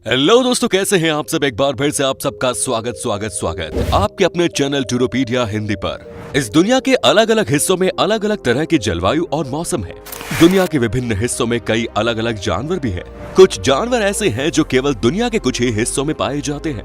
Hello दोस्तों, कैसे हैं आप सब। एक बार फिर से आप सबका स्वागत आपके अपने चैनल टूरोपीडिया हिंदी पर। इस दुनिया के अलग अलग हिस्सों में अलग अलग तरह की जलवायु और मौसम है। दुनिया के विभिन्न हिस्सों में कई अलग अलग जानवर भी हैं। कुछ जानवर ऐसे हैं जो केवल दुनिया के कुछ ही हिस्सों में पाए जाते हैं,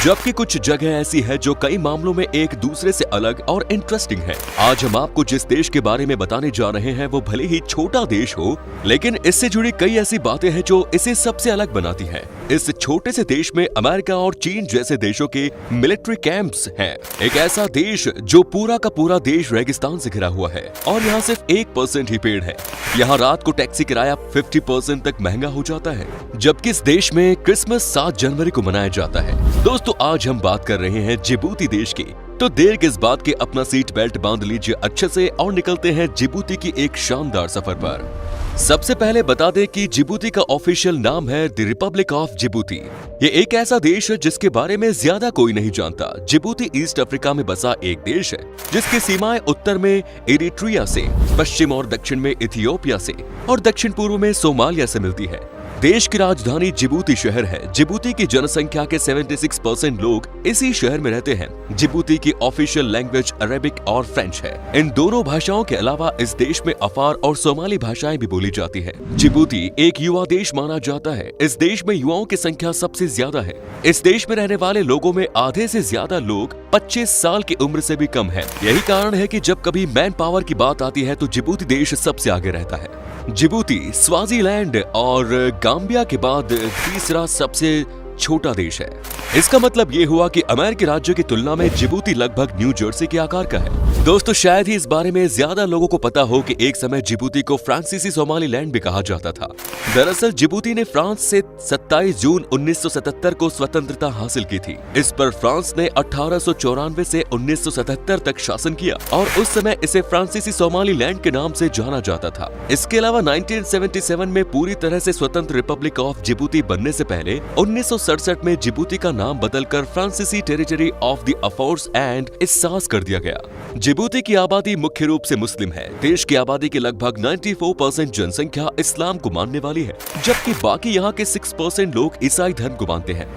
जबकि कुछ जगह ऐसी है जो कई मामलों में एक दूसरे से अलग और इंटरेस्टिंग है। आज हम आपको जिस देश के बारे में बताने जा रहे हैं वो भले ही छोटा देश हो, लेकिन इससे जुड़ी कई ऐसी बातें हैं जो इसे सबसे अलग बनाती हैं। इस छोटे से देश में अमेरिका और चीन जैसे देशों के मिलिट्री कैंप्स हैं। एक ऐसा देश जो पूरा का पूरा देश रेगिस्तान से घिरा हुआ है और यहाँ सिर्फ 1% ही पेड़ है। यहाँ रात को टैक्सी किराया 50% तक महंगा हो जाता है, जबकि इस देश में क्रिसमस 7 जनवरी को मनाया जाता है। दोस्तों, आज हम बात कर रहे हैं जिबूती देश की। तो देर किस बात की, अपना सीट बेल्ट बांध लीजिए अच्छे से और निकलते हैं जिबूती की एक शानदार सफर पर। सबसे पहले बता दें कि जिबूती का ऑफिशियल नाम है द रिपब्लिक ऑफ जिबूती। ये एक ऐसा देश है जिसके बारे में ज्यादा कोई नहीं जानता। जिबूती ईस्ट अफ्रीका में बसा एक देश है जिसकी सीमाएं उत्तर में इरिट्रिया से, पश्चिम और दक्षिण में इथियोपिया से और दक्षिण पूर्व में सोमालिया से मिलती है। देश की राजधानी जिबूती शहर है। जिबूती की जनसंख्या के 76% लोग इसी शहर में रहते हैं। जिबूती की ऑफिशियल लैंग्वेज अरेबिक और फ्रेंच है। इन दोनों भाषाओं के अलावा इस देश में अफार और सोमाली भाषाएं भी बोली जाती है। जिबूती एक युवा देश माना जाता है। इस देश में युवाओं की संख्या सबसे ज्यादा है। इस देश में रहने वाले लोगों में आधे से ज्यादा लोग 25 साल की उम्र से भी कम है। यही कारण है कि जब कभी मैन पावर की बात आती है तो जिबूती देश सबसे आगे रहता है। जिबूती स्वाजीलैंड और गाम्बिया के बाद तीसरा सबसे छोटा देश है। इसका मतलब ये हुआ कि अमेरिकी राज्यों की तुलना में जिबूती लगभग न्यू जर्सी के आकार का है। दोस्तों, शायद ही इस बारे में ज्यादा लोगों को पता हो कि एक समय जिबूती को फ्रांसीसी सोमालीलैंड भी कहा जाता था। दरअसल जिबूती ने फ्रांस से 27 जून 1977 को स्वतंत्रता हासिल की थी। इस पर फ्रांस ने 1894 से 1977 तक शासन किया और उस समय इसे फ्रांसीसी सोमालीलैंड के नाम से जाना जाता था। इसके अलावा 1977 में पूरी तरह से स्वतंत्र रिपब्लिक ऑफ जिबूती बनने से पहले 1967 में जिबूती का नाम बदलकर फ्रांसीसी टेरिटरी ऑफ द अफोर्स एंड इस्सास कर दिया गया। जिबूती की आबादी मुख्य रूप से मुस्लिम है। देश की आबादी की लगभग 94% जनसंख्या इस्लाम को मानने वाली है, जबकि बाकी यहाँ के 6% लोग ईसाई धर्म को मानते हैं।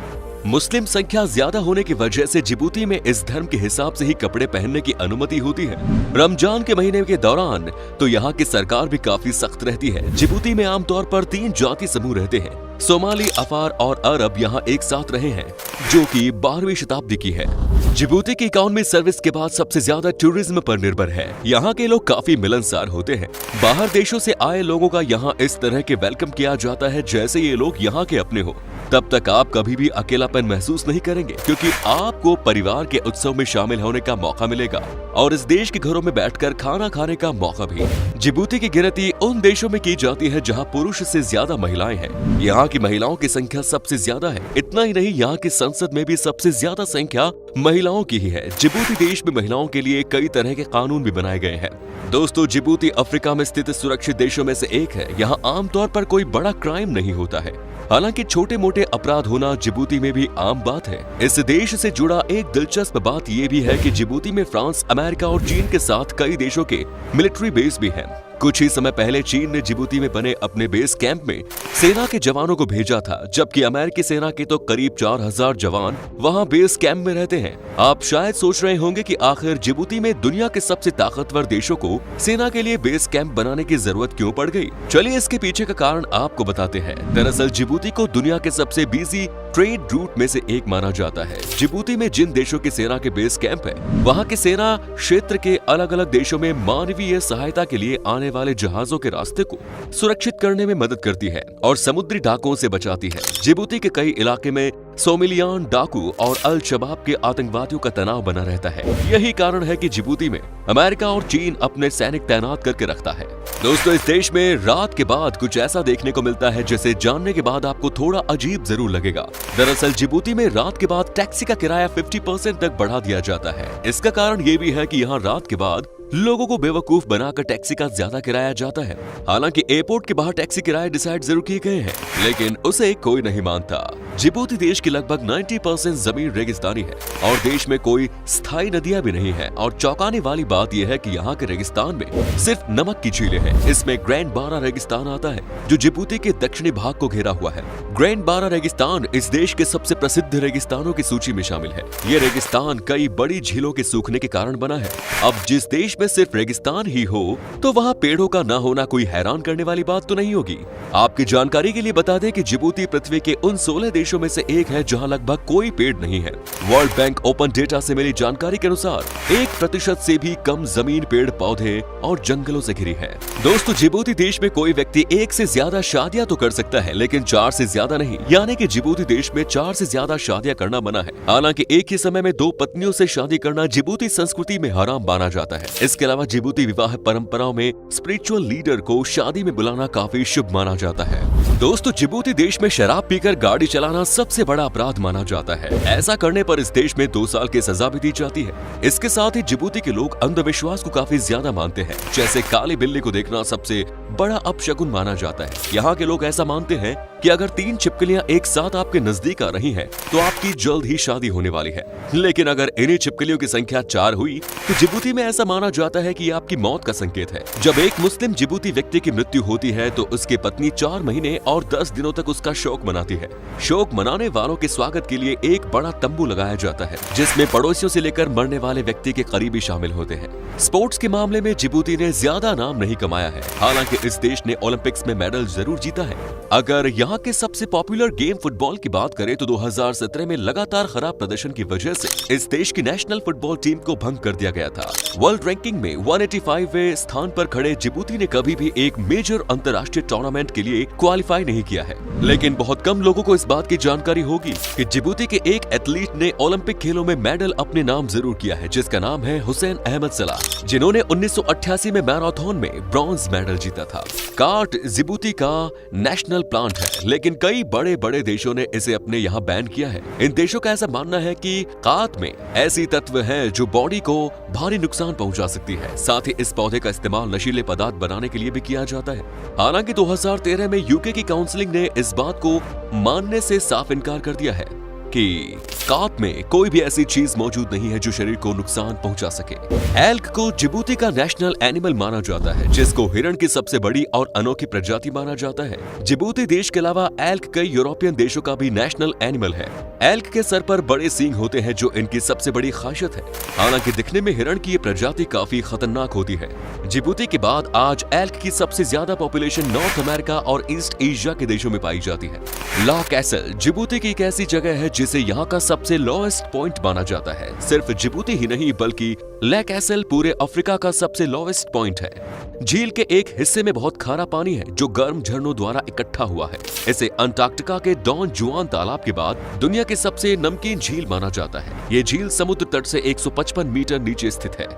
मुस्लिम संख्या ज्यादा होने की वजह से जिबूती में इस धर्म के हिसाब से ही कपड़े पहनने की अनुमति होती है। रमजान के महीने के दौरान तो यहाँ की सरकार भी काफी सख्त रहती है। जिबूती में आमतौर पर 3 जाति समूह रहते हैं। सोमाली, अफार और अरब यहाँ एक साथ रहे हैं, जो कि 12वीं शताब्दी की है। जिबूती की इकोनॉमी सर्विस के बाद सबसे ज्यादा टूरिज्म पर निर्भर है। यहाँ के लोग काफी मिलनसार होते हैं। बाहर देशों से आए लोगों का यहाँ इस तरह के वेलकम किया जाता है जैसे ये लोग यहाँ के अपने हो। तब तक आप कभी भी अकेलापन महसूस नहीं करेंगे, क्योंकि आपको परिवार के उत्सव में शामिल होने का मौका मिलेगा और इस देश के घरों में बैठकर खाना खाने का मौका भी। जिबूती की गिनती उन देशों में की जाती है जहाँ पुरुष से ज्यादा महिलाएं हैं। यहाँ की महिलाओं की संख्या सबसे ज्यादा है। इतना ही नहीं, यहाँ की संसद में भी सबसे ज्यादा संख्या महिलाओं की ही है। जिबूती देश में महिलाओं के लिए कई तरह के कानून भी बनाए गए हैं। दोस्तों, जिबूती अफ्रीका में स्थित सुरक्षित देशों में से एक है। यहाँ आमतौर पर कोई बड़ा क्राइम नहीं होता है। हालांकि छोटे मोटे अपराध होना जिबूती में भी आम बात है। इस देश से जुड़ा एक दिलचस्प बात यह भी है कि जिबूती में फ्रांस, अमेरिका और चीन के साथ कई देशों के मिलिट्री बेस भी हैं। कुछ ही समय पहले चीन ने जिबूती में बने अपने बेस कैंप में सेना के जवानों को भेजा था, जबकि अमेरिकी सेना के तो करीब 4000 जवान वहां बेस कैंप में रहते हैं। आप शायद सोच रहे होंगे कि आखिर जिबूती में दुनिया के सबसे ताकतवर देशों को सेना के लिए बेस कैंप बनाने की जरूरत क्यों पड़ गई। चलिए इसके पीछे का कारण आपको बताते हैं। दरअसल जिबूती को दुनिया के सबसे बिजी ट्रेड रूट में से एक माना जाता है। जिबूती में जिन देशों की सेना के बेस कैंप है, वहाँ के सेना क्षेत्र के अलग अलग देशों में मानवीय सहायता के लिए आने वाले जहाजों के रास्ते को सुरक्षित करने में मदद करती है और समुद्री डाकुओं से बचाती है। जिबूती के कई इलाके में सोमालियान डाकू और अल शबाब के आतंकवादियों का तनाव बना रहता है। यही कारण है कि जिबूती में अमेरिका और चीन अपने सैनिक तैनात करके रखता है। दोस्तों, इस देश में रात के बाद कुछ ऐसा देखने को मिलता है जिसे जानने के बाद आपको थोड़ा अजीब जरूर लगेगा। दरअसल जिबूती में रात के बाद टैक्सी का किराया 50% तक बढ़ा दिया जाता है। इसका कारण ये भी है कि यहाँ रात के बाद लोगों को बेवकूफ बनाकर टैक्सी का ज्यादा किराया जाता है। हालांकि एयरपोर्ट के बाहर टैक्सी किराए डिसाइड जरूर किए गए हैं, लेकिन उसे कोई नहीं मानता। जिबूती देश की लगभग 90% जमीन रेगिस्तानी है और देश में कोई स्थायी नदियां भी नहीं है। और चौंकाने वाली बात यह है कि यहाँ के रेगिस्तान में सिर्फ नमक की झीलें हैं। इसमें ग्रैंड बारा रेगिस्तान आता है जो जिबूती के दक्षिणी भाग को घेरा हुआ है। ग्रैंड बारा रेगिस्तान इस देश के सबसे प्रसिद्ध रेगिस्तानों की सूची में शामिल है। ये रेगिस्तान कई बड़ी झीलों के सूखने के कारण बना है। अब जिस देश में सिर्फ रेगिस्तान ही हो तो वहाँ पेड़ों का न होना कोई हैरान करने वाली बात तो नहीं होगी। आपकी जानकारी के लिए बता दें कि जिबूती पृथ्वी के उन 16 देशों में से एक है जहाँ लगभग कोई पेड़ नहीं है। वर्ल्ड बैंक ओपन डेटा से मिली जानकारी के अनुसार 1% से भी कम जमीन पेड़ पौधे और जंगलों से घिरी है। दोस्तों, जिबूती देश में कोई व्यक्ति 1 से ज्यादा शादियां तो कर सकता है लेकिन 4 से ज्यादा नहीं, यानी कि जिबूती देश में 4 से ज्यादा शादियां करना मना है। हालांकि एक ही समय में 2 पत्नियों से शादी करना जिबूती संस्कृति में हराम माना जाता है। इसके अलावा जिबूती विवाह परंपराओं में स्पिरिचुअल लीडर को शादी में बुलाना काफी शुभ माना जाता है। दोस्तों, जिबूती देश में शराब पीकर गाड़ी चलाना सबसे बड़ा अपराध माना जाता है। ऐसा करने पर इस देश में 2 साल की सजा भी दी जाती है। इसके साथ ही जिबूती के लोग अंधविश्वास को काफी ज्यादा मानते हैं, जैसे काली बिल्ली को देखना सबसे बड़ा अपशगुन माना जाता है। यहाँ के लोग ऐसा मानते हैं कि अगर 3 छिपकलियां एक साथ आपके नजदीक आ रही हैं, तो आपकी जल्द ही शादी होने वाली है। लेकिन अगर इन्हीं छिपकलियों की संख्या 4 हुई तो जिबूती में ऐसा माना जाता है कि आपकी मौत का संकेत है। जब एक मुस्लिम जिबूती व्यक्ति की मृत्यु होती है तो उसकी पत्नी 4 महीने और 10 दिनों तक उसका शोक मनाती है। शोक मनाने वालों के स्वागत के लिए एक बड़ा तंबू लगाया जाता है जिसमें पड़ोसियों से लेकर मरने वाले व्यक्ति के करीबी शामिल होते हैं। स्पोर्ट्स के मामले में जिबूती ने ज्यादा नाम नहीं कमाया है, हालांकि इस देश ने ओलंपिक्स में मेडल जरूर जीता है। अगर यहाँ के सबसे पॉपुलर गेम फुटबॉल की बात करें तो 2017 में लगातार खराब प्रदर्शन की वजह से इस देश की नेशनल फुटबॉल टीम को भंग कर दिया गया था। वर्ल्ड रैंकिंग में 185वें स्थान पर खड़े जिबूती ने कभी भी एक मेजर अंतर्राष्ट्रीय टूर्नामेंट के लिए क्वालिफाई नहीं किया है। लेकिन बहुत कम लोगों को इस बात की जानकारी होगी कि जिबूती के एक एथलीट ने ओलंपिक खेलों में मेडल अपने नाम जरूर किया है, जिसका नाम है हुसैन अहमद सलाह, जिन्होंने 1988 में मैराथन में ब्रॉन्ज मेडल जीता था। काट जिबूती का नेशनल प्लांट है, लेकिन कई बड़े बड़े देशों ने इसे अपने यहाँ बैन किया है। इन देशों का ऐसा मानना है कि काट में ऐसी तत्व हैं जो बॉडी को भारी नुकसान पहुंचा सकती है। साथ ही इस पौधे का इस्तेमाल नशीले पदार्थ बनाने के लिए भी किया जाता है। हालांकि 2013 में यूके की काउंसिलिंग ने इस बात को मानने से साफ इनकार कर दिया है कि काट में कोई भी ऐसी चीज मौजूद नहीं है जो शरीर को नुकसान पहुंचा सके। एल्क को जिबूती का नेशनल एनिमल माना जाता है, जिसको हिरण की सबसे बड़ी और अनोखी प्रजाति माना जाता है। जिबूती देश के अलावा एल्क कई यूरोपियन देशों का भी नेशनल एनिमल है। एल्क के सर पर बड़े सींग होते हैं जो इनकी सबसे बड़ी खासियत है। हालांकि दिखने में हिरण की ये प्रजाति काफी खतरनाक होती है। जिबूती के बाद आज एल्क की सबसे ज्यादा पॉपुलेशन नॉर्थ अमेरिका और ईस्ट एशिया के देशों में पाई जाती है। ला कैसल जिबूती की एक ऐसी जगह है जिसे यहाँ का सबसे लोएस्ट पॉइंट माना जाता है। सिर्फ जिबूती ही नहीं बल्कि ला कैसल पूरे अफ्रीका का सबसे लोएस्ट पॉइंट है। झील के एक हिस्से में बहुत खारा पानी है जो गर्म झरनों द्वारा इकट्ठा हुआ है। इसे अंटार्कटिका के डॉन जुआन तालाब के बाद दुनिया की सबसे नमकीन झील माना जाता है। ये झील समुद्र तट से 155 मीटर नीचे स्थित है।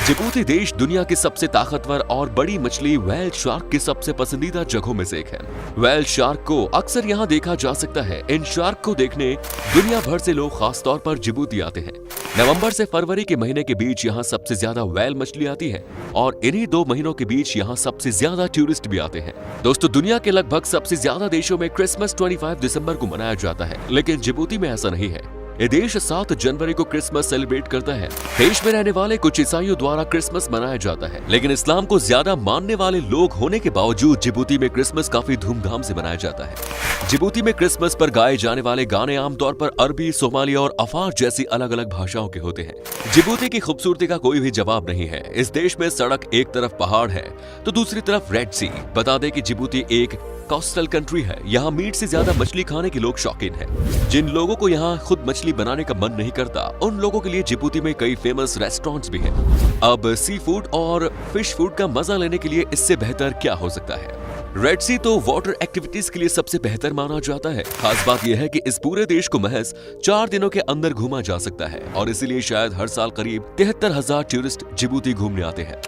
जिबूती देश दुनिया की सबसे ताकतवर और बड़ी मछली व्हेल शार्क की सबसे पसंदीदा जगहों में से एक है। व्हेल शार्क को अक्सर यहाँ देखा जा सकता है। इन शार्क को देखने दुनिया भर से लोग खास तौर पर जिबूती आते हैं। नवंबर से फरवरी के महीने के बीच यहाँ सबसे ज्यादा व्हेल मछली आती है और इन्हीं 2 महीनों के बीच यहाँ सबसे ज्यादा टूरिस्ट भी आते हैं। दोस्तों, दुनिया के लगभग सबसे ज्यादा देशों में क्रिसमस 25 दिसंबर को मनाया जाता है, लेकिन जिबूती में ऐसा नहीं है। ये देश 7 जनवरी को क्रिसमस सेलिब्रेट करता है। देश में रहने वाले कुछ ईसाइयों द्वारा क्रिसमस मनाया जाता है, लेकिन इस्लाम को ज्यादा मानने वाले लोग होने के बावजूद जिबूती में क्रिसमस काफी धूमधाम से मनाया जाता है। जिबूती में क्रिसमस पर गाए जाने वाले गाने आमतौर पर अरबी, सोमाली और अफार जैसी अलग अलग भाषाओं के होते हैं। जिबूती की खूबसूरती का कोई भी जवाब नहीं है। इस देश में सड़क एक तरफ पहाड़ है तो दूसरी तरफ रेड सी। बता दें कि जिबूती एक कोस्टल कंट्री है। यहाँ मीट से ज्यादा मछली खाने के लोग शौकीन हैं। जिन लोगों को यहाँ खुद मछली बनाने का मन नहीं करता, उन लोगों के लिए जिबूती में कई फेमस रेस्टोरेंट्स भी हैं। अब सी फूड और फिश फूड का मजा लेने के लिए इससे बेहतर क्या हो सकता है। रेड सी तो वाटर एक्टिविटीज के लिए सबसे बेहतर माना जाता है। खास बात यह है कि इस पूरे देश को महज 4 दिनों के अंदर घूमा जा सकता है और इसीलिए शायद हर साल करीब 73,000 टूरिस्ट जिबूती घूमने आते हैं।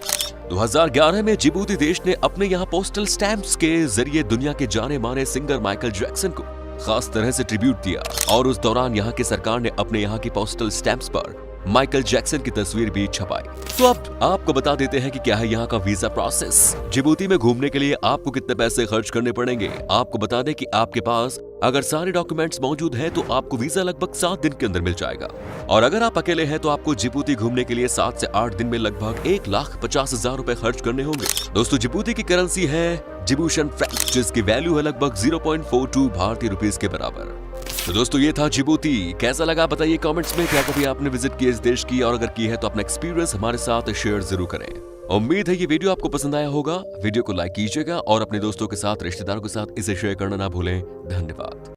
2011 में जिबूती देश ने अपने यहाँ पोस्टल स्टैंप्स के जरिए दुनिया के जाने माने सिंगर माइकल जैक्सन को खास तरह से ट्रिब्यूट दिया और उस दौरान यहाँ की सरकार ने अपने यहाँ की पोस्टल स्टैंप्स पर माइकल जैक्सन की तस्वीर भी छपाई। तो अब आपको बता देते हैं कि क्या है यहाँ का वीजा प्रोसेस। जिबूती में घूमने के लिए आपको कितने पैसे खर्च करने पड़ेंगे। आपको बता दें कि आपके पास अगर सारे डॉक्यूमेंट्स मौजूद हैं तो आपको वीजा लगभग 7 दिन के अंदर मिल जाएगा। और अगर आप अकेले हैं तो आपको जिबूती घूमने के लिए 7 से 8 दिन में लगभग 1,50,000 रुपए खर्च करने होंगे। दोस्तों जिबूती की करेंसी है जिबूशन फ्रैंक, जिसकी वैल्यू है लगभग 0.42 भारतीय रुपीस के बराबर। तो दोस्तों ये था जिबूती। कैसा लगा बताइए कमेंट्स में। क्या कभी आपने विजिट किया इस देश की, और अगर की है तो अपना एक्सपीरियंस हमारे साथ शेयर जरूर करें। उम्मीद है ये वीडियो आपको पसंद आया होगा। वीडियो को लाइक कीजिएगा और अपने दोस्तों के साथ, रिश्तेदारों के साथ इसे शेयर करना ना भूलें। धन्यवाद।